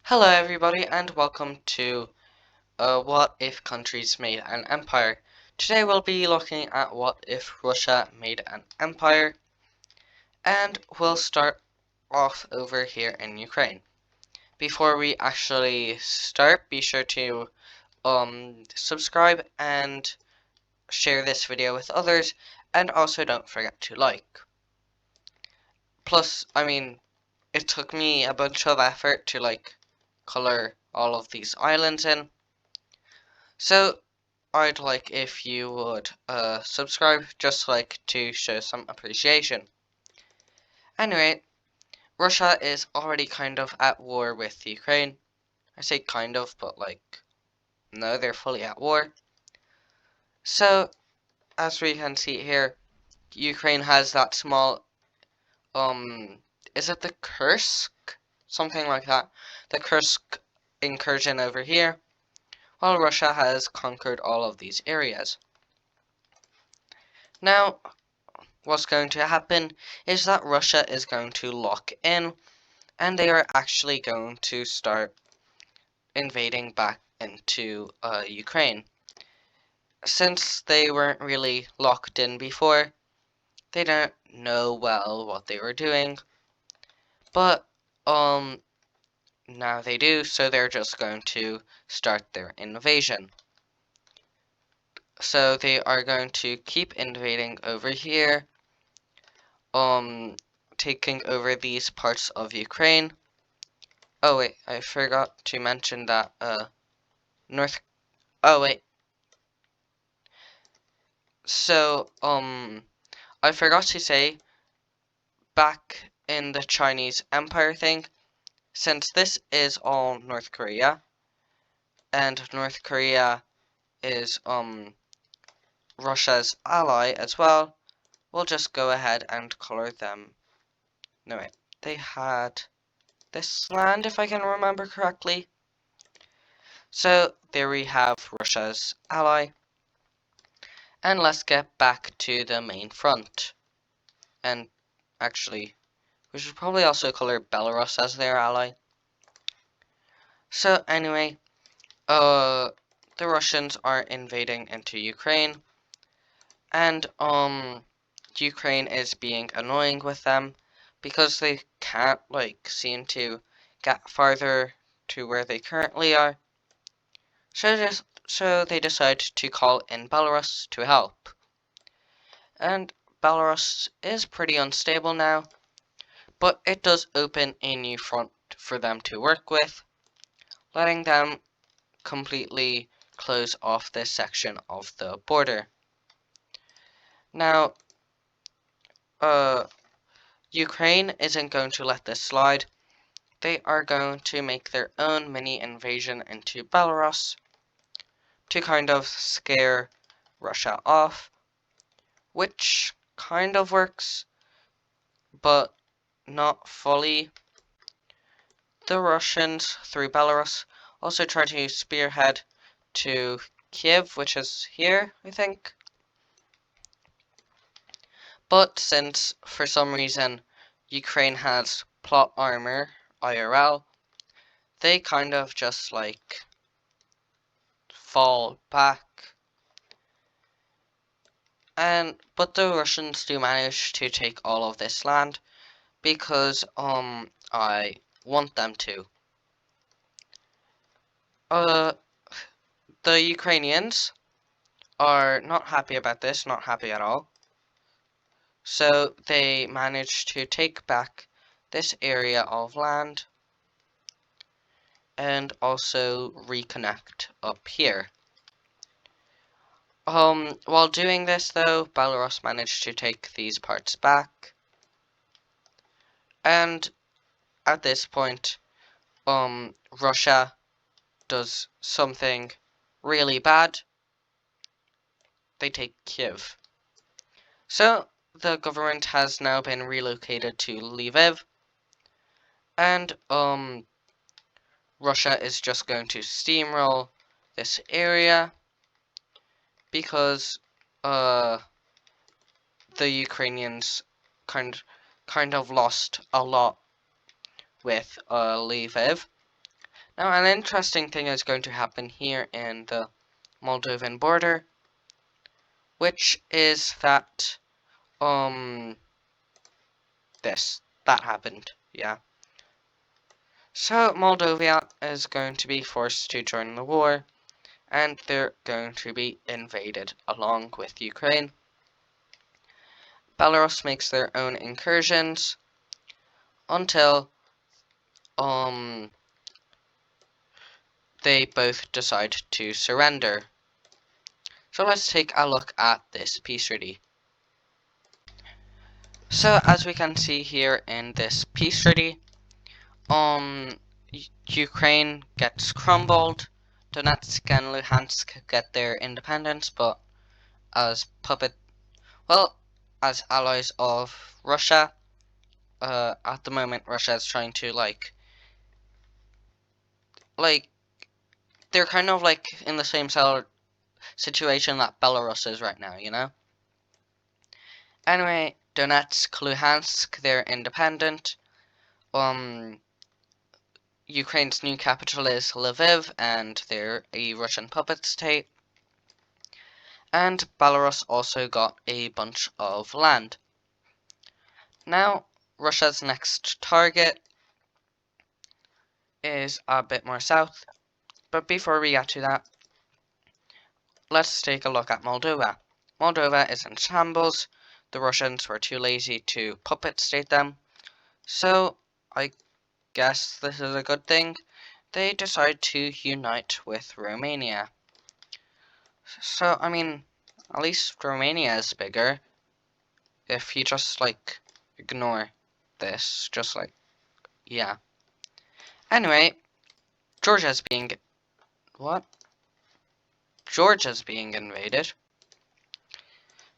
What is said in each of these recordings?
Hello everybody and welcome to What If Countries Made an Empire. Today we'll be looking at what if Russia made an empire, and we'll start off over here in Ukraine. Before we actually start, be sure to subscribe and share this video with others, and also don't forget to like. Plus, it took me a bunch of effort to color all of these islands in. So I'd like if you would subscribe, just to show some appreciation. Anyway, Russia is already kind of at war with Ukraine. I say kind of, but no, they're fully at war. So as we can see here, Ukraine has that small is it the Kursk? Something like that. The Kursk incursion over here, while Russia has conquered all of these areas. Now, what's going to happen is that Russia is going to lock in, and they are actually going to start invading back into Ukraine. Since they weren't really locked in before, they don't know well what they were doing, but now they do, so they're just going to start their invasion. So they are going to keep invading over here, taking over these parts of Ukraine. Oh wait, I forgot to mention that North oh wait. So I forgot to say, back in the Chinese Empire thing, since this is all North Korea, and North Korea is Russia's ally as well, we'll just go ahead and color them. No wait, they had this land, if I can remember correctly. So there we have Russia's ally. And let's get back to the main front. And actually, we should probably also color Belarus as their ally. So anyway, the Russians are invading into Ukraine, and Ukraine is being annoying with them because they can't seem to get farther to where they currently are. So they decide to call in Belarus to help. And Belarus is pretty unstable now, but it does open a new front for them to work with, letting them completely close off this section of the border. Now, Ukraine isn't going to let this slide. They are going to make their own mini invasion into Belarus to kind of scare Russia off, which kind of works, but not fully. The Russians, through Belarus, also try to spearhead to Kiev, which is here, I think. But since, for some reason, Ukraine has plot armor, IRL, they kind of just, fall back. But the Russians do manage to take all of this land, because, I want them to. The Ukrainians are not happy about this, not happy at all. So they managed to take back this area of land and also reconnect up here. While doing this though, Belarus managed to take these parts back. And at this point, Russia does something really bad. They take Kiev. So the government has now been relocated to Lviv, and Russia is just going to steamroll this area because the Ukrainians kind of lost a lot with Lviv, Now, an interesting thing is going to happen here in the Moldovan border, which is that, that happened, yeah. So, Moldova is going to be forced to join the war, and they're going to be invaded along with Ukraine. Belarus makes their own incursions until, they both decide to surrender. So let's take a look at this peace treaty. So as we can see here in this peace treaty, Ukraine gets crumbled, Donetsk and Luhansk get their independence, but as as allies of Russia, at the moment Russia is trying to like they're kind of like in the same situation that Belarus is right now, you know? Anyway, Donetsk, Luhansk, they're independent. Ukraine's new capital is Lviv, and they're a Russian puppet state. And Belarus also got a bunch of land. Now, Russia's next target is a bit more south. But before we get to that, let's take a look at Moldova. Moldova is in shambles. The Russians were too lazy to puppet state them. So, I guess this is a good thing. They decide to unite with Romania. So, I mean, at least Romania is bigger. If you just, ignore this, yeah. Anyway, Georgia's being, what? Georgia's being invaded.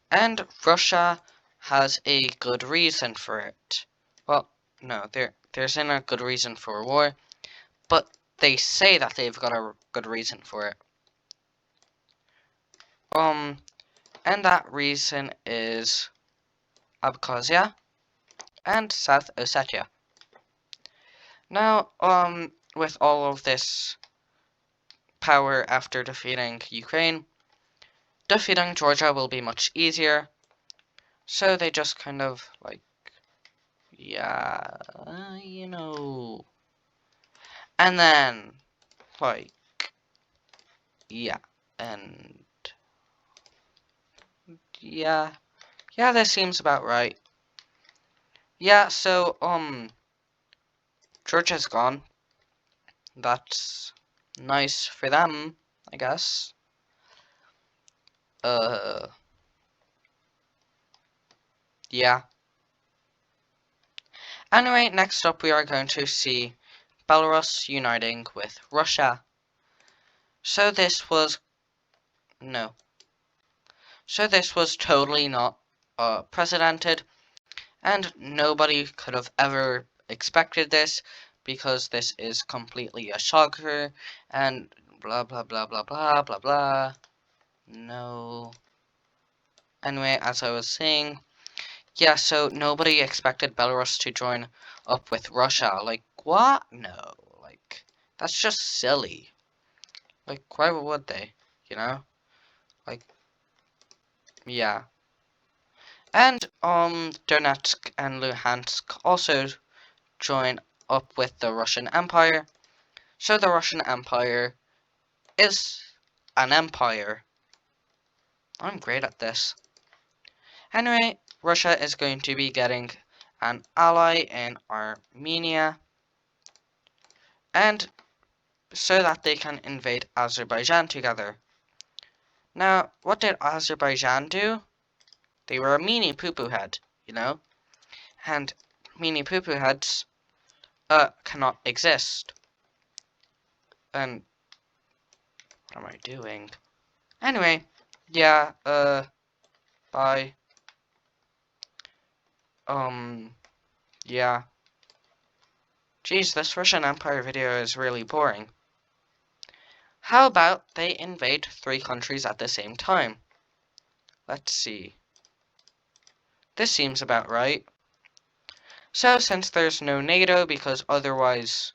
And Russia has a good reason for it. Well, no, there's not a good reason for war, but they say that they've got a good reason for it. And that reason is Abkhazia and South Ossetia. Now, with all of this power after defeating Ukraine, defeating Georgia will be much easier. So they just kind of yeah, you know. And then, yeah, and yeah, yeah, that seems about right. Yeah, so, Georgia's gone. That's nice for them, I guess. Uh, yeah. Anyway, next up we are going to see Belarus uniting with Russia. So this was, no. So this was totally not, precedented, and nobody could have ever expected this, because this is completely a shocker, and blah blah blah blah blah blah blah. No. Anyway, as I was saying, yeah, so nobody expected Belarus to join up with Russia. Like, what? No. That's just silly. Why would they? You know? Like, yeah. And, Donetsk and Luhansk also join up with the Russian Empire. So the Russian Empire is an empire. I'm great at this. Anyway, Russia is going to be getting an ally in Armenia, and so that they can invade Azerbaijan together. Now, what did Azerbaijan do? They were a mini poo-poo head, you know? And mini poo-poo heads, cannot exist. And what am I doing? Anyway, yeah, bye. Yeah. Geez, this Russian Empire video is really boring. How about they invade 3 countries at the same time? Let's see. This seems about right. So, since there's no NATO, because otherwise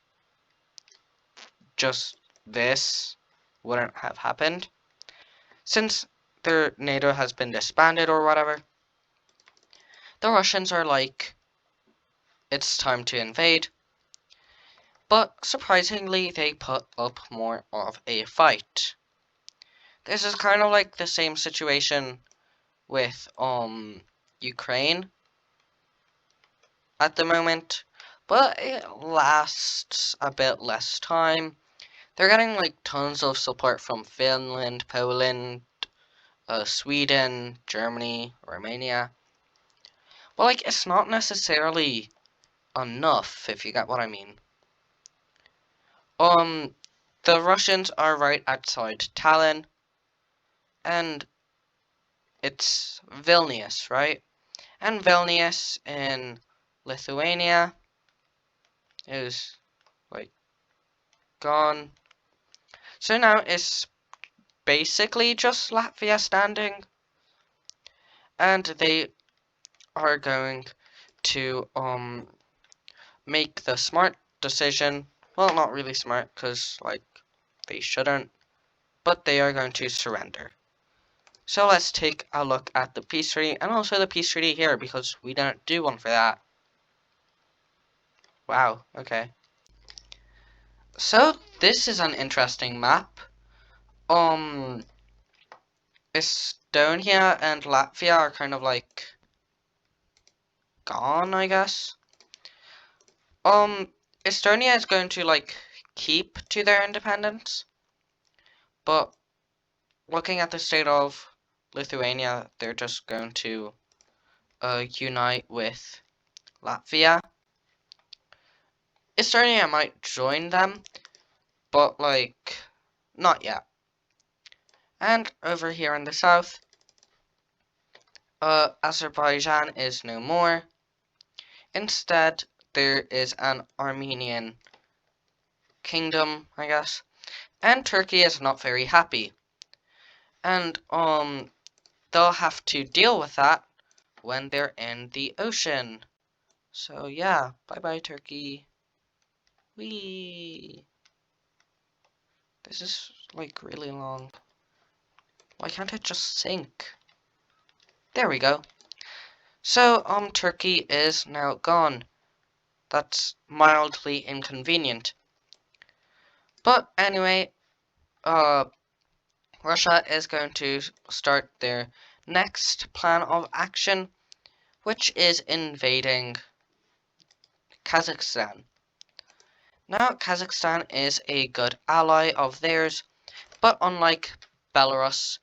just this wouldn't have happened. Since their NATO has been disbanded or whatever, the Russians are like, it's time to invade. But surprisingly, they put up more of a fight. This is kind of like the same situation with Ukraine at the moment, but it lasts a bit less time. They're getting like tons of support from Finland, Poland, Sweden, Germany, Romania. But like it's not necessarily enough, if you get what I mean. Um the Russians are right outside Tallinn, and it's Vilnius, right? And Vilnius in Lithuania is like gone. So now it's basically just Latvia standing, and they are going to make the smart decision. Well, not really smart, because like they shouldn't, but they are going to surrender. So let's take a look at the peace treaty, and also the peace treaty here, because we don't do one for that. Wow, okay. So this is an interesting map. Um, Estonia and Latvia are kind of like gone, I guess. Estonia is going to like keep to their independence, but looking at the state of Lithuania, they're just going to unite with Latvia. Estonia might join them, but like not yet. And over here in the south, Azerbaijan is no more. Instead, there is an Armenian kingdom, I guess, and Turkey is not very happy. And they'll have to deal with that when they're in the ocean. So yeah, bye bye Turkey. Whee! This is like really long. Why can't it just sink? There we go. So Turkey is now gone. That's mildly inconvenient. But anyway, Russia is going to start their next plan of action, which is invading Kazakhstan. Now, Kazakhstan is a good ally of theirs, but unlike Belarus,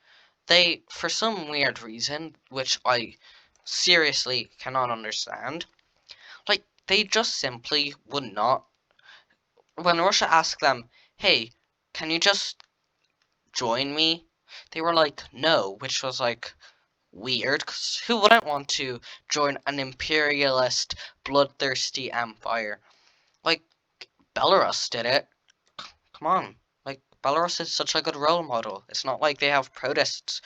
they, for some weird reason, which I seriously cannot understand, like, they just simply would not. When Russia asked them, hey, can you just join me? They were like, no, which was like weird, 'cause who wouldn't want to join an imperialist, bloodthirsty empire? Like, Belarus did it. Come on. Like, Belarus is such a good role model. It's not like they have protests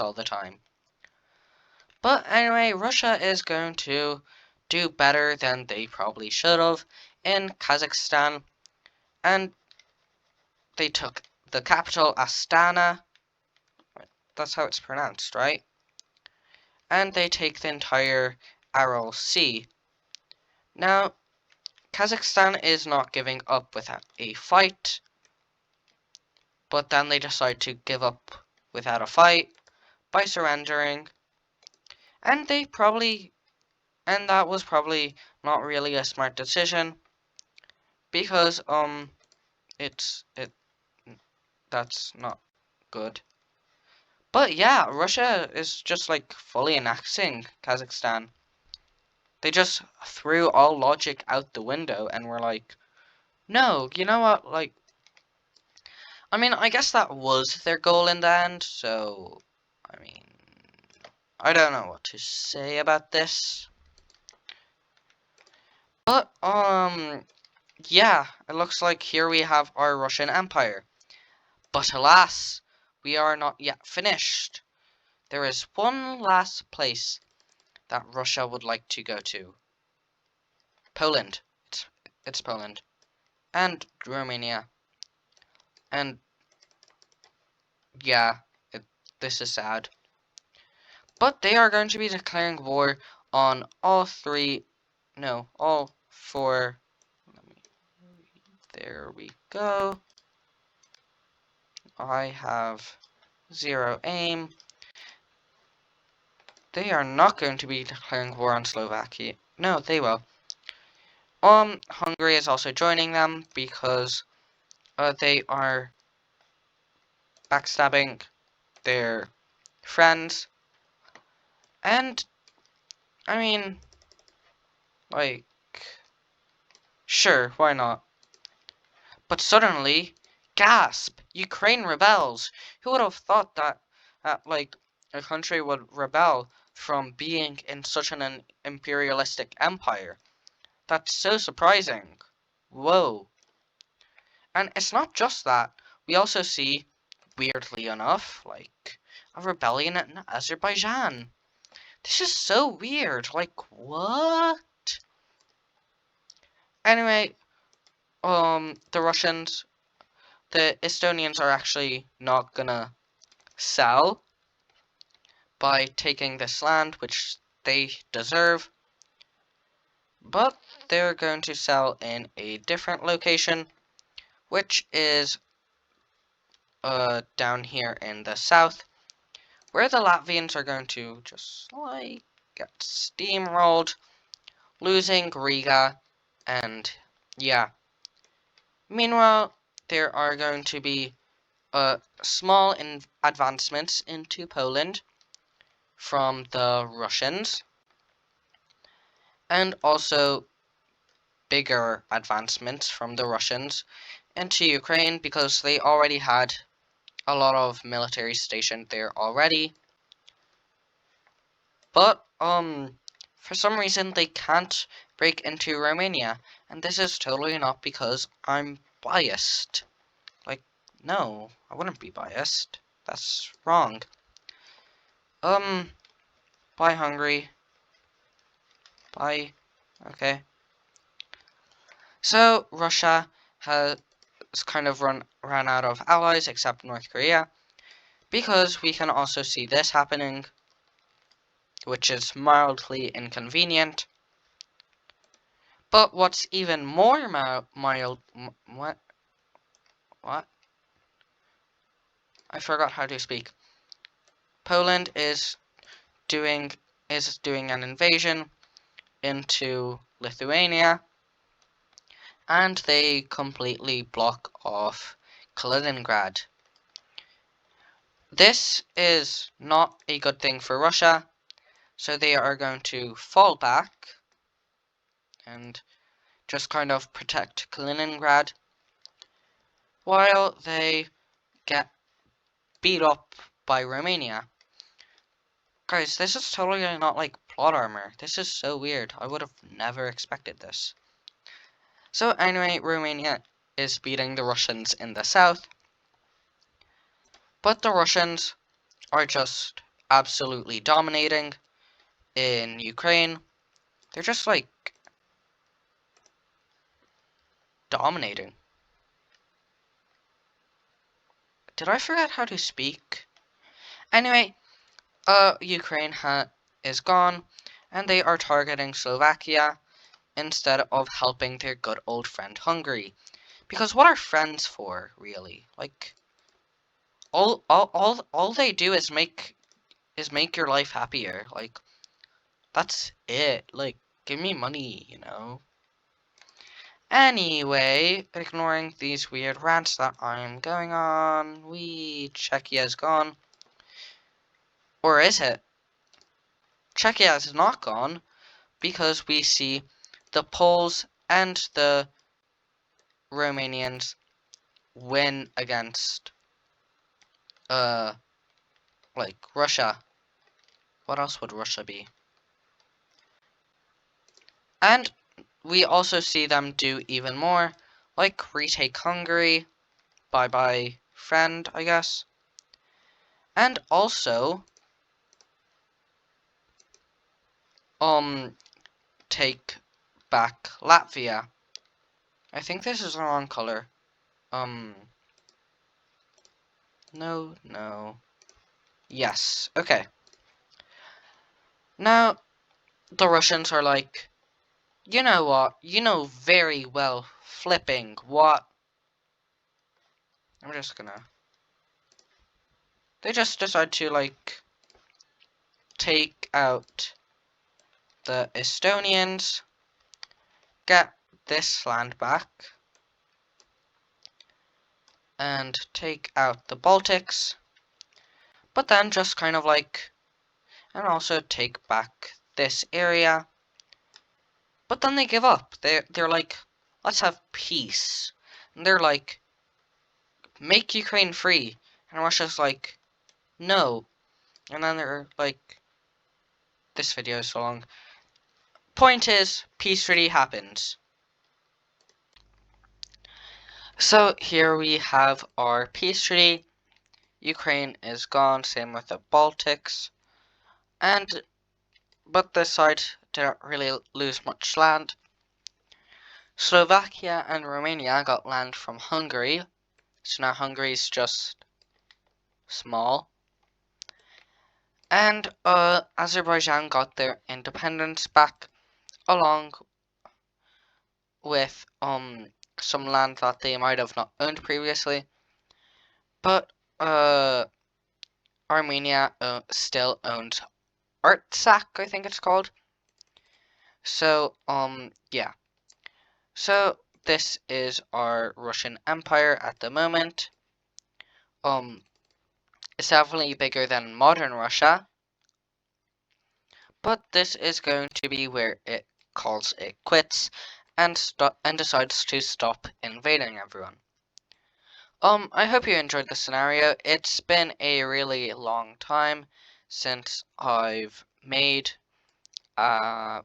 all the time. But anyway, Russia is going to do better than they probably should have in Kazakhstan, and they took the capital, Astana. That's how it's pronounced, right? And they take the entire Aral Sea. Now, Kazakhstan is not giving up without a fight, but then they decide to give up without a fight by surrendering, and that was probably not really a smart decision, because it that's not good. But yeah, Russia is just like fully annexing Kazakhstan. They just threw all logic out the window and were like, no, you know what, like, I mean, I guess that was their goal in the end, so, I mean, I don't know what to say about this. But, yeah, it looks like here we have our Russian Empire. But alas, we are not yet finished. There is one last place that Russia would like to go to. Poland. It's Poland. And Romania. And yeah, this is sad. But they are going to be declaring war on all three, no, all four. Let me, there we go. I have zero aim. They are not going to be declaring war on Slovakia. No, they will. Hungary is also joining them because they are backstabbing their friends. And, I mean, like, sure, why not? But suddenly, gasp! Ukraine rebels! Who would have thought that, like, a country would rebel from being in such an imperialistic empire? That's so surprising. Whoa. And it's not just that. We also see, weirdly enough, like, a rebellion in Azerbaijan. This is so weird. Like, what? Anyway, the Russians, the Estonians are actually not gonna sell by taking this land, which they deserve, but they're going to sell in a different location, which is down here in the south, where the Latvians are going to just like get steamrolled, losing Riga, and yeah. Meanwhile, there are going to be small advancements into Poland from the Russians, and also bigger advancements from the Russians into Ukraine because they already had a lot of military stationed there already. But for some reason they can't break into Romania, and this is totally not because I'm biased. Like, no, I wouldn't be biased. That's wrong. Um, bye Hungary. Bye. Okay. So Russia has kind of ran out of allies except North Korea, because we can also see this happening, which is mildly inconvenient. But what's even more what? I forgot how to speak. Poland is doing an invasion into Lithuania, and they completely block off Kaliningrad. This is not a good thing for Russia, so they are going to fall back and just kind of protect Kaliningrad while they get beat up by Romania. Guys, this is totally not like plot armor. This is so weird. I would have never expected this. So anyway, Romania is beating the Russians in the south, but the Russians are just absolutely dominating in Ukraine. They're just like dominating. Did I forget how to speak? Anyway, Ukraine is gone, and they are targeting Slovakia instead of helping their good old friend Hungary. Because what are friends for, really? Like, all they do is make your life happier. Like, that's it. Like, give me money, you know? Anyway, ignoring these weird rants that I'm going on, Czechia is gone. Or is it? Czechia is not gone, because we see the Poles and the Romanians win against, uh, like, Russia. What else would Russia be? And we also see them do even more, like retake Hungary, bye bye friend, I guess. And also, take back Latvia. I think this is the wrong color. Um, No, no. Yes. Okay. Now, the Russians are like, you know what? You know very well flipping what? I'm just gonna... They just decide to, like, take out the Estonians, get this land back, and take out the Baltics, but then just kind of like, and also take back this area. But then they give up. They're like, let's have peace. And they're like, make Ukraine free. And Russia's like, no. And then they're like, this video is so long. Point is, peace treaty happens. So here we have our peace treaty. Ukraine is gone, same with the Baltics. But this side didn't really lose much land. Slovakia and Romania got land from Hungary. So now Hungary's just small. And Azerbaijan got their independence back along with some land that they might have not owned previously. But Armenia still owns Artsakh, I think it's called. So yeah. So this is our Russian Empire at the moment. It's definitely bigger than modern Russia. But this is going to be where it calls it quits and decides to stop invading everyone. I hope you enjoyed the scenario. It's been a really long time since I've made an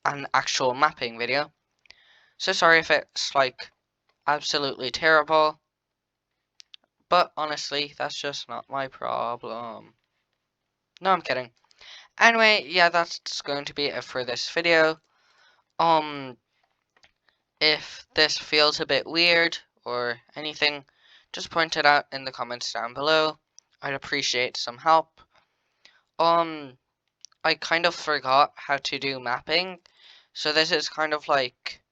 actual mapping video. So sorry if it's like absolutely terrible, but honestly, that's just not my problem. No, I'm kidding. Anyway, yeah, that's going to be it for this video. If this feels a bit weird or anything, just point it out in the comments down below. I'd appreciate some help. I kind of forgot how to do mapping, so this is kind of like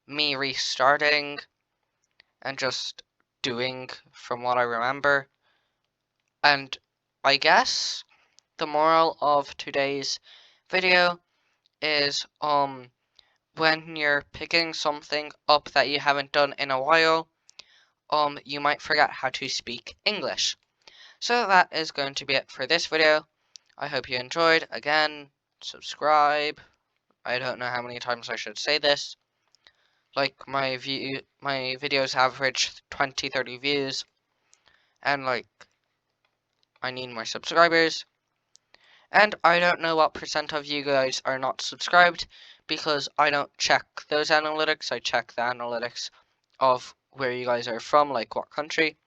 me restarting and just doing from what I remember. And I guess the moral of today's video is when you're picking something up that you haven't done in a while, you might forget how to speak English. So that is going to be it for this video. I hope you enjoyed. Again, subscribe. I don't know how many times I should say this. Like my videos average 20-30 views, and like I need more subscribers. And I don't know what percent of you guys are not subscribed because I don't check those analytics. I check the analytics of where you guys are from, like what country.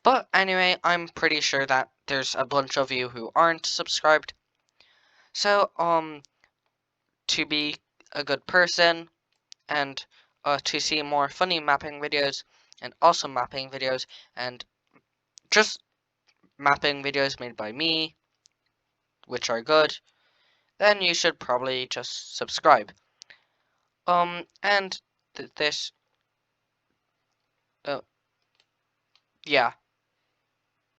But anyway, I'm pretty sure that there's a bunch of you who aren't subscribed. So, to be a good person and to see more funny mapping videos and awesome mapping videos and just mapping videos made by me, which are good, then you should probably just subscribe. And this, yeah.